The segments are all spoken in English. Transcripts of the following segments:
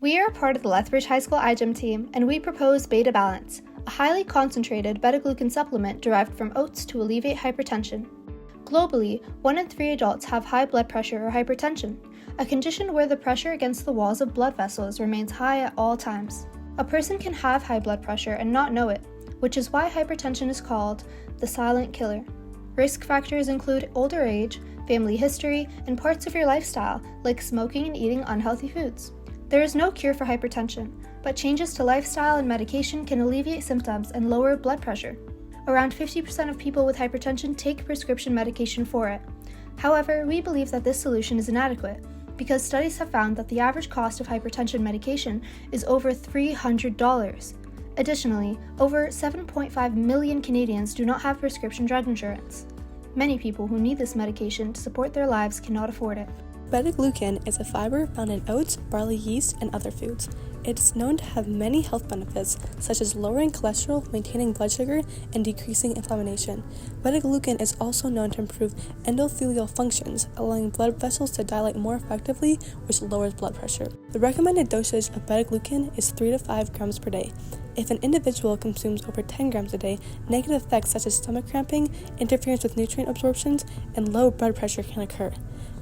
We are part of the Lethbridge High School iGEM team, and we propose Beta Balance, a highly concentrated beta-glucan supplement derived from oats to alleviate hypertension. Globally, 1 in 3 adults have high blood pressure or hypertension, a condition where the pressure against the walls of blood vessels remains high at all times. A person can have high blood pressure and not know it, which is why hypertension is called the silent killer. Risk factors include older age, family history, and parts of your lifestyle, like smoking and eating unhealthy foods. There is no cure for hypertension, but changes to lifestyle and medication can alleviate symptoms and lower blood pressure. Around 50% of people with hypertension take prescription medication for it. However, we believe that this solution is inadequate because studies have found that the average cost of hypertension medication is over $300. Additionally, over 7.5 million Canadians do not have prescription drug insurance. Many people who need this medication to support their lives cannot afford it. Beta-glucan is a fiber found in oats, barley, yeast, and other foods. It is known to have many health benefits, such as lowering cholesterol, maintaining blood sugar, and decreasing inflammation. Beta-glucan is also known to improve endothelial functions, allowing blood vessels to dilate more effectively, which lowers blood pressure. The recommended dosage of beta-glucan is 3 to 5 grams per day. If an individual consumes over 10 grams a day, negative effects such as stomach cramping, interference with nutrient absorptions, and low blood pressure can occur.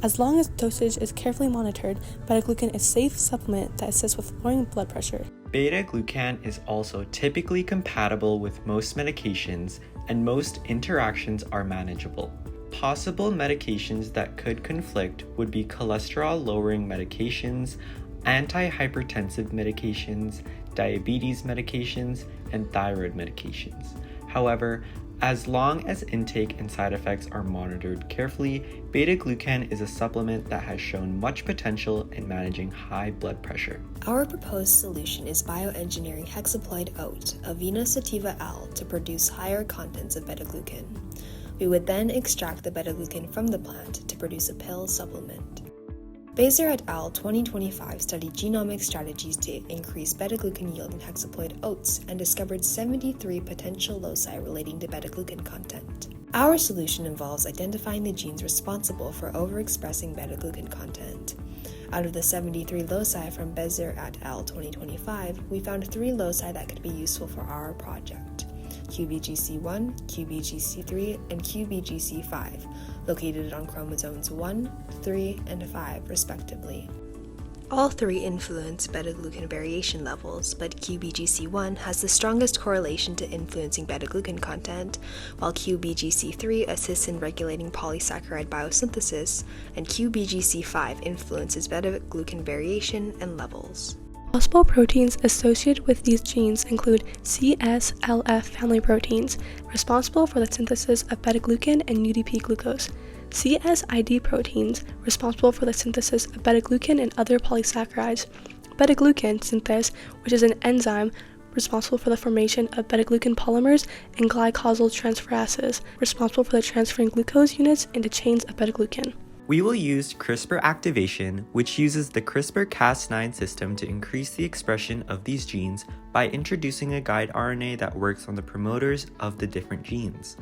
As long as dosage is carefully monitored, beta-glucan is a safe supplement that assists with lowering blood pressure. Beta-glucan is also typically compatible with most medications, and most interactions are manageable. Possible medications that could conflict would be cholesterol-lowering medications, antihypertensive medications, diabetes medications, and thyroid medications. However, as long as intake and side effects are monitored carefully, beta-glucan is a supplement that has shown much potential in managing high blood pressure. Our proposed solution is bioengineering hexaploid oat, Avena sativa L, to produce higher contents of beta-glucan. We would then extract the beta-glucan from the plant to produce a pill supplement. Baser et al. 2025 studied genomic strategies to increase beta-glucan yield in hexaploid oats and discovered 73 potential loci relating to beta-glucan content. Our solution involves identifying the genes responsible for overexpressing beta-glucan content. Out of the 73 loci from Baser et al. 2025, we found 3 loci that could be useful for our project: QBGC1, QBGC3, and QBGC5, located on chromosomes 1, 3, and 5, respectively. All 3 influence beta-glucan variation levels, but QBGC1 has the strongest correlation to influencing beta-glucan content, while QBGC3 assists in regulating polysaccharide biosynthesis, and QBGC5 influences beta-glucan variation and levels. Possible proteins associated with these genes include CSLF family proteins, responsible for the synthesis of beta-glucan and UDP glucose, CSID proteins, responsible for the synthesis of beta-glucan and other polysaccharides, beta-glucan synthase, which is an enzyme responsible for the formation of beta-glucan polymers, and glycosyl transferases, responsible for the transferring glucose units into chains of beta-glucan. We will use CRISPR activation, which uses the CRISPR-Cas9 system to increase the expression of these genes by introducing a guide RNA that works on the promoters of the different genes.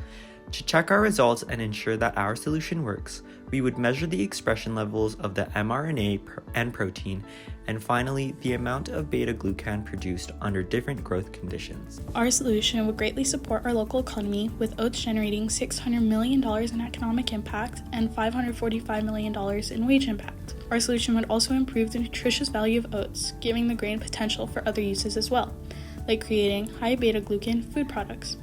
To check our results and ensure that our solution works, we would measure the expression levels of the mRNA and protein, and finally, the amount of beta-glucan produced under different growth conditions. Our solution would greatly support our local economy, with oats generating $600 million in economic impact and $545 million in wage impact. Our solution would also improve the nutritious value of oats, giving the grain potential for other uses as well, like creating high beta-glucan food products.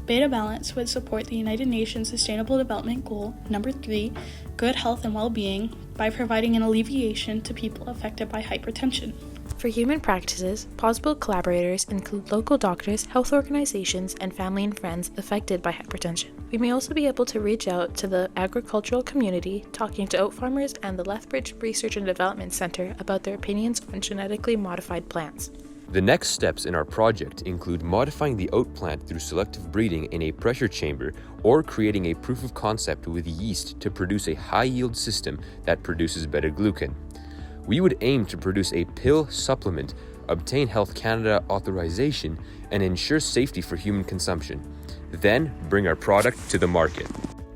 Beta Balance would support the United Nations Sustainable Development Goal number 3, good health and well-being, by providing an alleviation to people affected by hypertension. For human practices, possible collaborators include local doctors, health organizations, and family and friends affected by hypertension. We may also be able to reach out to the agricultural community, talking to oat farmers and the Lethbridge Research and Development Center about their opinions on genetically modified plants. The next steps in our project include modifying the oat plant through selective breeding in a pressure chamber or creating a proof of concept with yeast to produce a high-yield system that produces beta-glucan. We would aim to produce a pill supplement, obtain Health Canada authorization, and ensure safety for human consumption. Then bring our product to the market.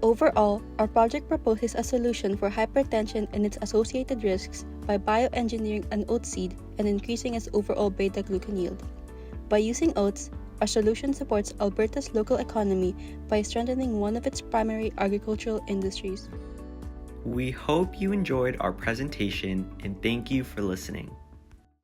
Overall, our project proposes a solution for hypertension and its associated risks by bioengineering an oat seed and increasing its overall beta-glucan yield. By using oats, our solution supports Alberta's local economy by strengthening one of its primary agricultural industries. We hope you enjoyed our presentation and thank you for listening.